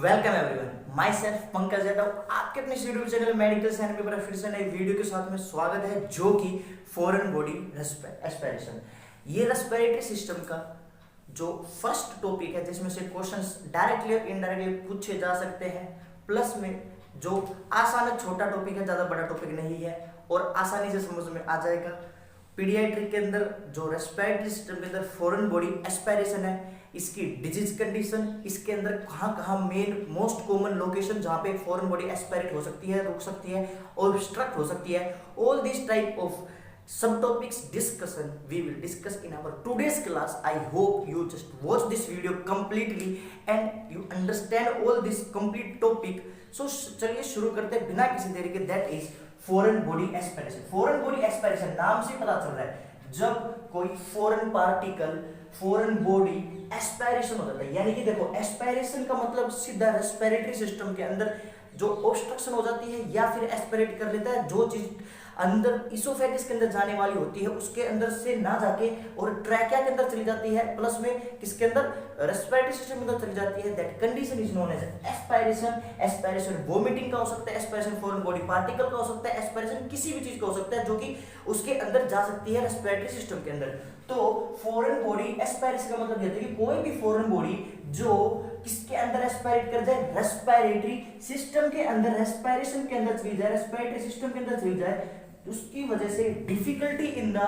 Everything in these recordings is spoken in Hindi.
Welcome everyone, my self Pankaj Yadav, आपके अपने YouTube channel medical science paper फिर से नई वीडियो के साथ में स्वागत है, जो कि फॉरेन बॉडी एस्पिरेशन। ये रेस्पिरेटरी सिस्टम का जो फर्स्ट टॉपिक है, जिसमें से क्वेश्चंस डायरेक्टली और इनडायरेक्टली पूछे जा सकते हैं, प्लस में जो आसान छोटा टॉपिक है, ज़्यादा बड़ा टॉपिक नहीं है और आसानी से समझ में आ जाएगा। पीडियाट्रिक के अंदर जो रेस्पिरेटरी सिस्टम के अंदर फॉरेन बॉडी एस्पिरेशन है, इसकी डिजीज कंडीशन, इसके अंदर कहाँ मेन मोस्ट कॉमन लोकेशन जहाँ पे फॉरेन बॉडी एस्पिरेट हो सकती है, रुक सकती है और ऑब्स्ट्रक्ट हो सकती है, all this type of sub topics discussion we will discuss in our today's class. I hope you just watch this video completely and you understand all this complete topic. So चलिए शुरू करते हैं बिना किसी देरी के। That is foreign body aspiration. Foreign body aspiration नाम से पता चल रहा है, जब कोई foreign particle foreign body aspiration हो जाता है, यानी कि देखो एस्पिरेशन का मतलब सीधा रेस्पिरेटरी सिस्टम के अंदर जो ऑब्स्ट्रक्शन हो जाती है या फिर एस्पिरेट कर लेता है, जो चीज अंदर इसोफेगस के अंदर जाने वाली होती है उसके अंदर से ना जाके और ट्रैकिया के अंदर चली जाती है, प्लस में किसके अंदर रेस्पिरेटरी सिस्टम के अंदर चली जाती है। That condition is known as aspiration. Aspiration vomiting का हो सकता है, एस्पिरेशन फॉरेन बॉडी पार्टिकल का हो सकता है, एस्पिरेशन किसी भी चीज का हो सकता है जो कि उसके अंदर जा सकती है रेस्पिरेटरी सिस्टम के अंदर। तो फॉरेन बॉडी एस्पिरेशन का मतलब यह है कि कोई भी फॉरेन बॉडी जो किसके अंदर एस्पिरेट कर जाए, रेस्पिरेटरी सिस्टम के अंदर, रेस्पिरेशन के अंदर चली जाए, रेस्पिरेटरी सिस्टम के अंदर चली जाए, उसकी वजह से difficulty in the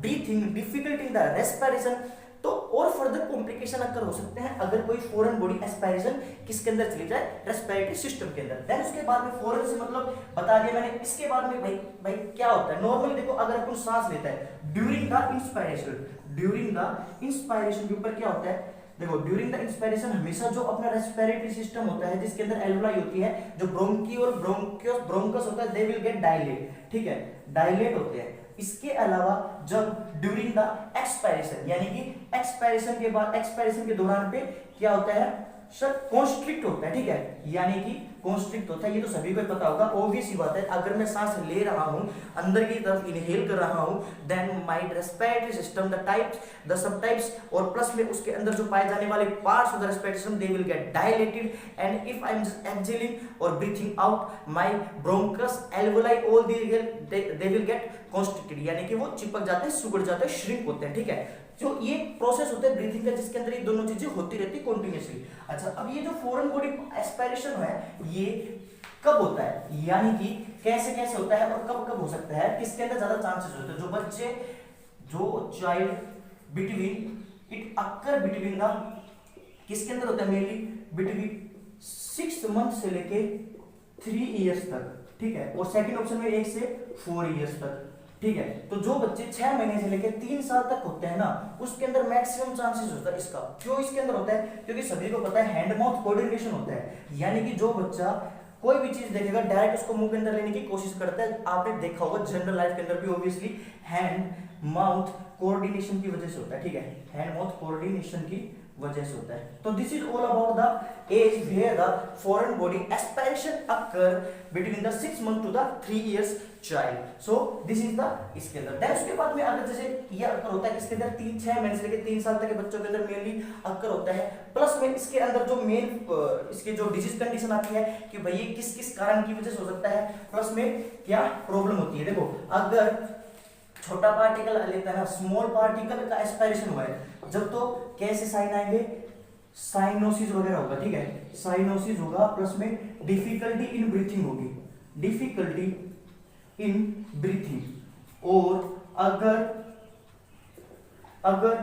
breathing, difficulty in the respiration, तो और फर्दर कॉम्प्लिकेशन अगर हो सकते हैं अगर कोई फॉरेन बॉडी एस्पिरेशन किसके अंदर चली जाए, रेस्पिरेटरी सिस्टम के अंदर। देन उसके बाद में फॉरेन से मतलब बता दिया मैंने। इसके बाद में भाई क्या होता है नॉर्मली, देखो अगर अपन सांस लेता है during the inspiration, during the inspiration के ऊपर क्या होता है, देखो ड्यूरिंग द इंस्पिरेशन हमेशा जो अपना रेस्पिरेटरी सिस्टम होता है जिसके अंदर एल्वुलाई होती है, जो ब्रोंकी और ब्रोंकस होता है, दे विल गेट डायलेट, ठीक है, डायलेट होते हैं। इसके अलावा जब ड्यूरिंग द एक्सपायरेशन, यानी कि एक्सपायरेशन के बाद, एक्सपायरेशन के दौरान पे क्या होता है सर, कॉन्स्ट्रिक्ट होता है, ठीक है, यानी कि कॉन्स्ट्रिक्ट होता है। ये तो सभी को पता होगा, ऑब्वियस ही बात है। अगर मैं सांस ले रहा हूं, अंदर की तरफ इनहेल कर रहा हूं, then my respiratory system, the types, the subtypes और प्लस में उसके अंदर जो पाए जाने वाले parts of the respiratory system, they will get dilated, and if I am just exhaling और breathing out, my bronchus, alveoli, all they will get constricted, यानी कि वो चिपक जाते हैं, सुगड़ जाते हैं, श्रिंक होते हैं, ठीक है। जो ये प्रोसेस होता है ब्रीथिंग का, जिसके अंदर ये दोनों चीजें होती रहती है कंटिन्यूअसली। अच्छा, अब ये जो फॉरेन बॉडी एस्पिरेशन है ये कब होता है, यानी कि कैसे कैसे होता है और कब कब हो सकता है, किसके अंदर ज्यादा चांसेस होते हैं, जो बच्चे, जो child between, it occur between the, किसके अंदर होता है मेनली बिटवीन 6 मंथ से लेके 3 इयर्स तक, ठीक है, और सेकंड ऑप्शन में 1 से 4 इयर्स तक, ठीक है। तो जो बच्चे 6 महीने से लेकर 3 साल तक होते हैं ना, उसके अंदर मैक्सिमम चांसेस होता है इसका। क्यों इसके अंदर होता है, क्योंकि सभी को पता है हैंड माउथ कोऑर्डिनेशन होता है, यानी कि जो बच्चा कोई भी चीज देखेगा डायरेक्ट उसको मुंह के अंदर लेने की कोशिश करता है। आपने देखा होगा जनरल लाइफ के अंदर भी ऑब्वियसली हैंड माउथ कोऑर्डिनेशन की वजह से होता है, ठीक है, हैंड माउथ कोऑर्डिनेशन की वजह से होता है। तो this is all about the age where the foreign body aspiration occur between the 6 month to the 3 years child. So this is the इसके अंदर। देन उसके बाद में अगर जैसे ये अकर होता है किसके अंदर, 6 महीने से लेकर 3 साल तक के बच्चों के अंदर मेनली अकर होता है, प्लस में इसके अंदर जो मेन इसके जो डिजीज कंडीशन आती है कि भाई ये किस किस कारण की वजह से हो सकता है, प्लस में क्या प्रॉब्लम होती है। देखो अगर छोटा पार्टिकल लेता है ना, स्मॉल पार्टिकल का एस्पिरेशन हुआ है जब, तो कैसे साइन आएंगे, साइनोसिस वगैरह होगा, ठीक है, साइनोसिस होगा, प्लस में डिफिकल्टी इन ब्रीथिंग होगी, डिफिकल्टी इन ब्रीथिंग। और अगर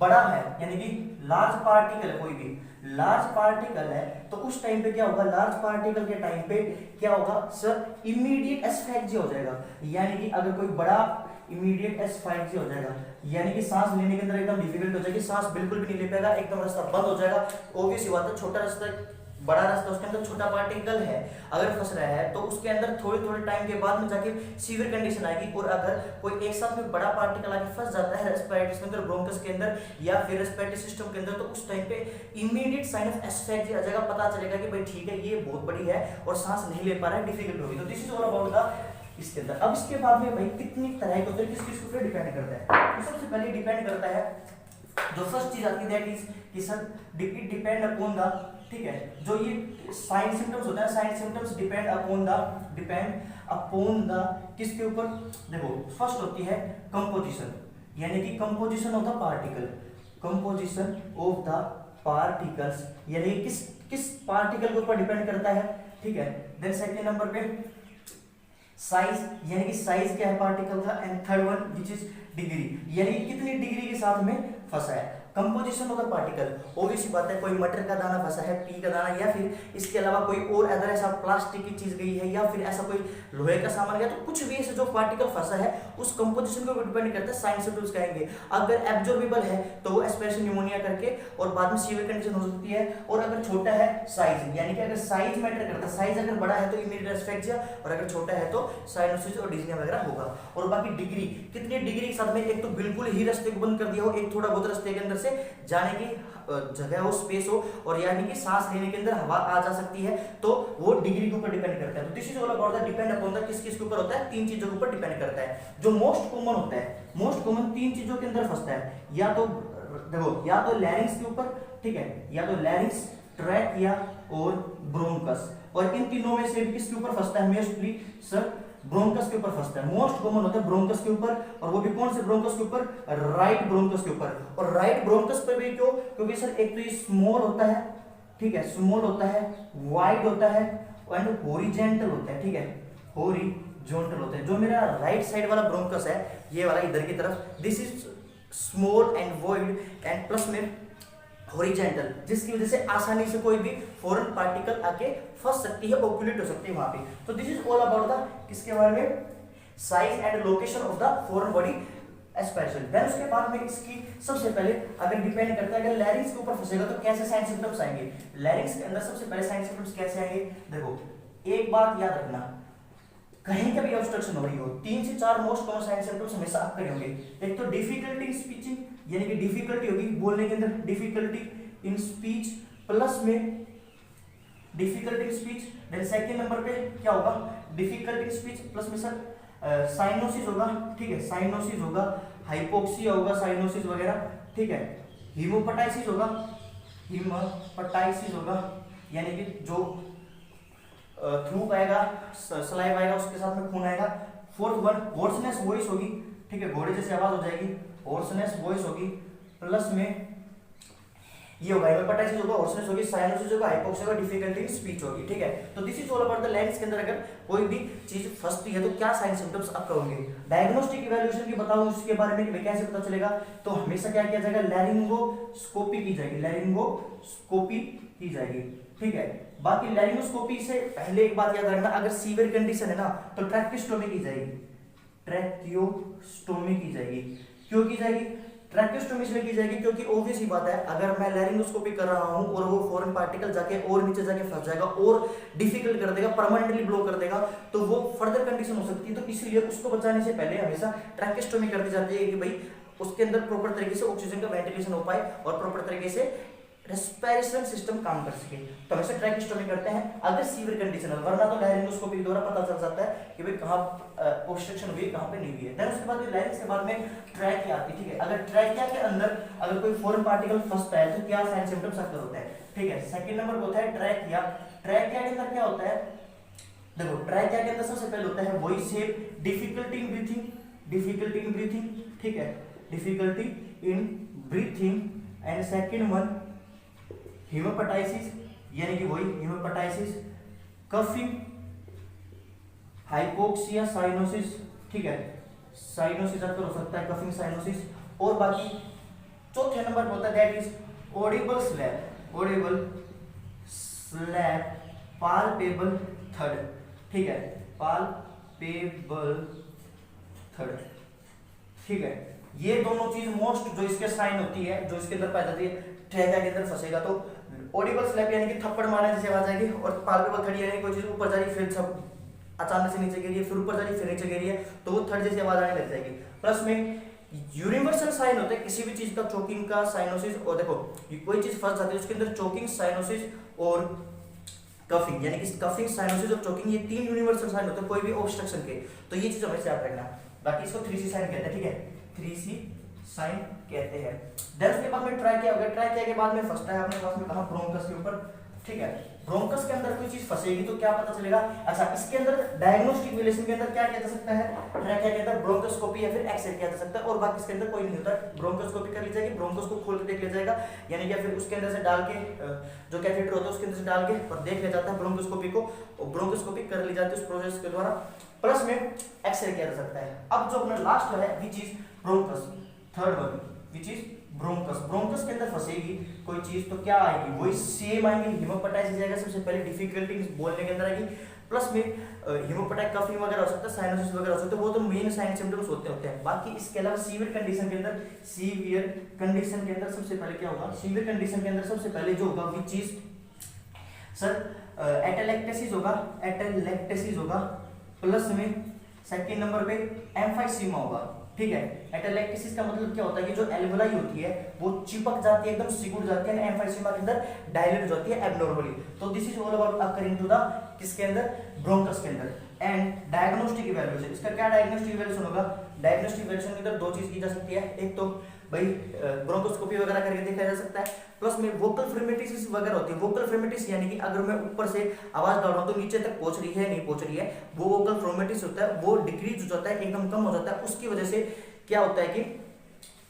बड़ा है, यानी कि लार्ज पार्टिकल है, कोई भी लार्ज पार्टिकल है, तो उस टाइम पे क्या होगा, लार्ज पार्टिकल के टाइम पे क्या होगा सर, इमीडिएट एस्फेक्सिया हो जाएगा, यानी कि अगर कोई बड़ा इमीडिएट एस्फाइक्सिया हो जाएगा, यानी कि सांस लेने के अंदर एकदम डिफिकल्ट हो जाएगी, सांस बिल्कुल भी नहीं ले पाएगा, एकदम रास्ता बंद हो जाएगा। ऑब्वियस ही बात है, छोटा रास्ता बड़ा रास्ता, उसके अंदर छोटा पार्टिकल है अगर फंस रहा है तो उसके अंदर थोड़े टाइम के बाद में जाके सीवियर कंडीशन आएगी। और अगर कोई एक साथ में बड़ा पार्टिकल आके फंस जाता है रेस्पिरेटरी के अंदर, ब्रोंकस के अंदर या फिर रेस्पिरेटरी सिस्टम के अंदर, तो उस टाइम पे इमीडिएट साइन ऑफ एस्फेक्सिया आ जाएगा, पता चलेगा कि भाई ठीक है ये बहुत बड़ी है और सांस नहीं ले पा रहा है, डिफिकल्ट होगी। तो this is all about the इसके अंदर। अब इसके बाद में भाई कितनी तरह के होते हैं, किस किस के ऊपर डिपेंड करता है, तो सबसे पहले डिपेंड करता है जो फर्स्ट चीज आती है दैट इज कि sir it depend upon the, ठीक है, जो ये साइन सिम्टम्स होता है, sign symptoms depend upon the किसके ऊपर, देखो फर्स्ट होती है कंपोजिशन, यानी कि composition of the particle, composition of the particles, यानी किस पार्टिकल के ऊपर डिपेंड करता है, ठीक है। देन सेकंड नंबर पे साइज, यानी कि साइज क्या है पार्टिकल का, and third one which is degree, यानी कितनी डिग्री के साथ में फंसा है। Composition of the particle, obvious बात है, कोई मटर का दाना फंसा है, पी का दाना, या फिर इसके अलावा कोई और अदर ऐसा प्लास्टिक की चीज गई है, या फिर ऐसा कोई लोहे का सामान गया, तो कुछ भी ऐसे जो पार्टिकल फंसा है उस कंपोजिशन को डिपेंड करता है, साइन सिम्टम्स कहेंगे। अगर एब्जॉर्बेबल है तो वो एस्पिरेशन न्यूमोनिया करके और बाद में सीवियर कंडीशन हो सकती है, और अगर छोटा है साइज, यानी कि अगर साइज मैटर करता है, साइज अगर बड़ा है तो इमीडिएट एस्फेक्सिया, और अगर छोटा है तो साइनोसिस और डिस्निया वगैरह होगा। और बाकी डिग्री, कितनी डिग्री के साथ में, एक तो बिल्कुल ही रास्ते को बंद कर दिया हो, एक थोड़ा बहुत रास्ते के अंदर से जाने की जगह हो, स्पेस हो, और यानी कि सांस लेने के अंदर हवा आ जा सकती है, तो वो डिग्री के ऊपर डिपेंड करता है। तो this is all about the depend upon the, किस के ऊपर होता है, तीन चीजों के ऊपर डिपेंड करता है। जो मोस्ट कॉमन होता है, मोस्ट कॉमन तीन चीजों के अंदर फंसता है, या तो देखो, या तो लैरिंक्स के ऊपर, ठीक है, या तो लैरिंक्स, ट्रैकिया और ब्रोंकस, और इन तीनों में से किसके ऊपर फंसता है मोस्टली, सर ब्रोंकस के ऊपर फंसता है, मोस्ट कॉमन होता है ब्रोंकस के ऊपर, और वो भी कौन से ब्रोंकस के ऊपर, राइट ब्रोंकस के ऊपर। और राइट ब्रोंकस पर भी क्यों, क्योंकि सर एक तो ये स्मॉल होता है, ठीक है, स्मॉल होता है, वाइड होता है, एंड हॉरिजॉन्टल होता है, ठीक है, हॉरिजॉन्टल होता है। जो मेरा राइट साइड वाला ब्रोंकस है, ये वाला इधर की तरफ, this is small and wide and plus में हॉरिजॉन्टल, जिसकी वजह से आसानी से कोई भी फॉरेन पार्टिकल आके फंस सकती है, ऑक्यूलेट हो सकती है वहां पे। तो this is all about the, किसके बारे में, size and location of the foreign body aspiration. Then उसके बाद में इसकी सबसे पहले अगर डिपेंड करता है, अगर लैरिंक्स के ऊपर फंसेगा तो कैसे साइन सिम्टम्स आएंगे। लैरिंक्स के अंदर सबसे पहले साइन सिम्टम्स कैसे आएंगे, देखो एक बात याद रखना, कहीं का भी ऑब्स्ट्रक्शन हो रही हो, 3 से 4 मोस्ट कॉमन साइन सिम्टम्स हमेशा आपके होंगे। एक तो डिफिकल्टी इन स्पीचिंग, यानी कि डिफिकल्टी होगी बोलने के अंदर, डिफिकल्टी इन स्पीच, प्लस में difficulty in speech. Then second number पे क्या होगा, डिफिकल्टी इन स्पीच प्लस में सर साइनोसिस होगा, ठीक है, साइनोसिस होगा, हाइपोक्सिया होगा, साइनोसिस वगैरह, ठीक है, हीमोपेटाइसिस होगा, हीमोपेटाइसिस होगा, यानी कि जो थ्रू आएगा, सलाइव आएगा, उसके साथ में खून आएगा। फोर्थ वन होर्सनेस वॉइस होगी, ठीक है, घोड़े जैसी आवाज हो जाएगी, होर्सनेस वॉइस होगी, प्लस में ये होगा हेपेटाइटिस होगा, होर्सनेस होगी, साइनोसिस होगा, हाइपोक्सिया होगा, डिफिकल्टी इन स्पीच होगी, ठीक है। तो this is all about the larynx के अंदर अगर कोई भी चीज फंसती है तो क्या साइन सिम्टम्स आपका होंगे। डायग्नोस्टिक इवैल्यूएशन की बताऊं उसके बारे में कैसे पता चलेगा, तो हमेशा क्या किया जाएगा, लैरिंगोस्कोपी की जाएगी, लैरिंगोस्कोपी की जाएगी, ठीक है। बाकी लैरिंगोस्कोपी से पहले एक बात याद रखना, अगर सीवियर कंडीशन है ना तो ट्रैकियोस्टोमी की जाएगी, ट्रैकियोस्टोमी की जाएगी। क्यों की जाएगी, ट्रैकियोस्टोमी इसलिए की जाएगी क्योंकि ऑब्वियस ही बात है, अगर मैं लैरिंगोस्कोपी कर रहा हूं और वो फॉरेन पार्टिकल जाके और नीचे जाके फंस जाएगा और डिफिकल्ट कर देगा, परमानेंटली ब्लॉक कर देगा, तो वो फर्दर कंडीशन हो सकती है। तो इसलिए उसको बचाने से पहले हमेशा ट्रैकियोस्टोमी कर दी जाती है कि भाई उसके अंदर प्रॉपर तरीके से ऑक्सीजन का वेंटिलेशन हो पाए और प्रॉपर तरीके से रेस्पिरेशन सिस्टम काम कर सके, तो हमेशा ट्रैकियोस्टोमी करते हैं अगर सीवियर कंडीशन है, वरना तो लैरिंगोस्कोपी के द्वारा पता चल जाता है कि भाई कहां ऑब्स्ट्रक्शन हुई है, कहां पे नहीं हुई है। देन उसके बाद लैरिंक्स के बाद में ट्रैकिया आती है, ठीक है। अगर ट्रैकिया के अंदर अगर कोई फॉरेन पार्टिकल फंसता है तो क्या साइन सिम्टम्स अक्सर होता है, ठीक है। सेकंड नंबर होता है ट्रैकिया। ट्रैकिया के अंदर क्या होता है, देखो ट्रैकिया के अंदर सबसे पहले होता है voice shape, difficulty in breathing, difficulty in breathing, ठीक है, difficulty in breathing. And second one haemoptysis, यानी कि वही हीमोपेटाइसिस, कफिंग, हाइपोक्सिया, साइनोसिस, ठीक है, साइनोसिस अक्सर हो सकता है, कफिंग, साइनोसिस। और बाकी चौथे नंबर पर होता है that is audible slap, audible slap, palpable third, ठीक है, पाल्पेबल थर्ड, ठीक है। ये दोनों चीज मोस्ट जो इसके साइन होती है, जो इसके अंदर पाई जाती है, ट्रैकिया के अंदर फंसेगा तो ऑडिबल स्लैप यानी कि थप्पड़ मारने जैसे आवाज आएगी, और पाल्पेबल थर्ड यानी कोई चीज ऊपर जा रही फिर सब अचानक से नीचे गिरी है, फिर ऊपर जा रही फिर नीचे गिरी है, तो वो थर्ड जैसी आवाज आने लग जाएगी। प्लस में यूनिवर्सल साइन होता है किसी भी चीज का, चोकिंग का, साइनोसिस, और देखो कोई चीज फंस जाती है उसके अंदर चोकिंग, साइनोसिस और कफिंग, यानी कि कफिंग, साइनोसिस और चोकिंग, ये 3 यूनिवर्सल साइन होते हैं कोई भी ऑब्स्ट्रक्शन के। तो ये चीज हमेशा याद रखना। बाकी इसको 3C साइन कहते हैं, ठीक है, 3C साइन कहते हैं। देन उसके बाद में ट्राई किया होगा, ट्राई किया के बाद में फर्स्ट है अपने पास में कहा ब्रोंकस के ऊपर, ठीक है। ब्रोंकस के अंदर कोई चीज फंसेगी तो क्या पता चलेगा। अच्छा, इसके अंदर डायग्नोस्टिक वेरिएशन के अंदर क्या किया जा सकता है, ट्रैकिया के अंदर ब्रोंकोस्कोपी या फिर एक्सरे किया जा सकता है, और बाकी इसके अंदर कोई नहीं होता। ब्रोंकोस्कोपी कर ली जाएगी, ब्रोंकोस को खोल के देख लिया जाएगा, यानी कि फिर उसके अंदर से डाल के जो कैथेटर होता है उसके अंदर से डाल के और देख लिया जाता है ब्रोंकोस्कोपी को, और ब्रोंकोस्कोपी कर ली जाती है उस प्रोसेस के द्वारा, प्लस में एक्सरे किया जा सकता है। अब जो अपना लास्ट है which is bronchus, third one which is bronchus. Bronchus के अंदर फंसेगी कोई चीज तो क्या आएगी, वही सेम आएंगे, हिमोपेटाइटिस जाएगा सबसे पहले, डिफिकल्टी बोलने के अंदर आएगी, प्लस में हिमोपेटाइक कफिंग वगैरह हो सकता है, साइनोसिस वगैरह हो सकता है, वो तो मेन साइन सिम्टम्स होते हैं। बाकी इसके अलावा सीवियर कंडीशन के अंदर, सीवियर कंडीशन के अंदर सबसे पहले क्या होगा, सीवियर कंडीशन के अंदर सबसे पहले जो होगा विच इज सर एटेलेक्टेसिस होगा, एटेलेक्टेसिस होगा, प्लस में सेकंड नंबर पे एम्फाइसीमा होगा, ठीक है। एटेलेक्टेसिस का मतलब क्या होता है कि जो एल्वेलाई होती है वो चिपक जाती है, एकदम सिकुड़ जाती है, एम्फाइसीमा के अंदर डायलेट हो जाती है एब्नॉर्मली। तो this is all about occurring to the किसके अंदर, ब्रोंकस के अंदर। एंड डायग्नोस्टिक इवैल्यूएशन, इसका क्या डायग्नोस्टिक इवैल्यूएशन होगा, डायग्नोस्टिक इवैल्यूएशन के अंदर दो चीज की जा सकती है, एक तो भाई ब्रोंकोस्कोपी वगैरह करके देखा जा सकता है, प्लस में वोकल फ्रेमेटिस वगैरह होती है। वोकल फ्रेमेटिस यानी कि अगर मैं ऊपर से आवाज डाल रहा हूं तो नीचे तक पहुंच रही है नहीं पहुंच रही है, वो वोकल फ्रेमेटिस होता है, वो डिक्रीज हो जाता है, एकदम कम हो जाता है। उसकी वजह से क्या होता है कि,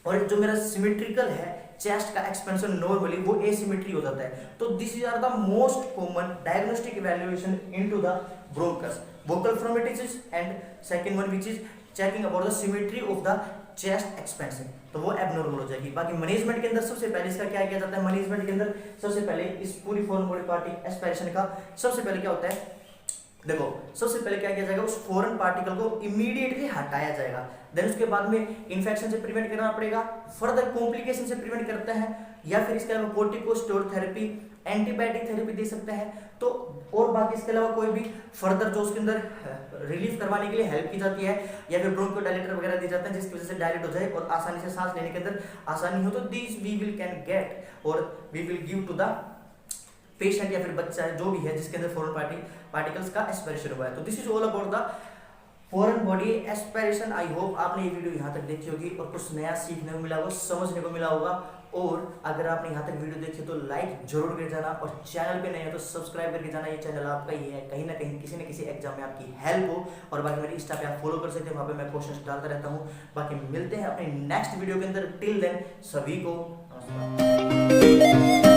और जो मेरा सिमेट्रिकल है चेस्ट का एक्सपेंशन नॉर्मली वो एसिमेट्री हो जाता है। तो this are the most common diagnostic evaluation into the bronchus, vocal fremitus and second one which is checking about the symmetry of the chest expansion, तो वो एबनॉर्मल हो जाएगी। बाकी मैनेजमेंट के अंदर सबसे पहले इसका क्या किया जाता है, मैनेजमेंट के अंदर सबसे पहले इस पूरी फॉरेन बॉडी पार्ट एस्पिरेशन का सबसे पहले क्या होता है, देखो सबसे पहले क्या किया जाएगा, उस फॉरेन पार्टिकल को इमीडिएटली हटाया जाएगा। देन उसके बाद में इन्फेक्शन से प्रिवेंट करना पड़ेगा, फर्दर कॉम्प्लिकेशन से प्रिवेंट करता है, या फिर इसके अलावा कोर्टिकोस्टेरॉइड थेरेपी, एंटीबायोटिक थेरेपी दे सकता है। तो और बाकी इसके अलावा कोई भी फर्दर जो उसके अंदर रिलीफ करवाने के लिए हेल्प की जाती है, या फिर ब्रोंकोडायलेटर वगैरह दिए जाते हैं जिसकी वजह से डायलेट हो जाए और आसानी से सांस लेने के अंदर आसानी हो। तो this we will can get और we will give to the patient या फिर बच्चा है जो भी है जिसके अंदर फॉरेन पार्टिकल्स का एस्पिरेशन हुआ है। तो this is all about the foreign body aspiration. I hope आपने ये वीडियो यहाँ तक देखी होगी और कुछ नया सीखने को मिला होगा, समझने को मिला होगा। और अगर आपने यहाँ तक वीडियो देखी तो लाइक जरूर कर जाना, और चैनल पे नहीं है तो सब्सक्राइब करके जाना। ये चैनल आपका ही है, कहीं ना कहीं किसी न किसी एग्जाम में आपकी हेल्प हो। और बाकी मेरी इंस्टा पे आप फॉलो कर सकते हैं, वहाँ पे मैं क्वेश्चंस डालता रहता हूँ। बाकी मिलते हैं अपने नेक्स्ट वीडियो के अंदर, टिल देन सभी को नमस्कार।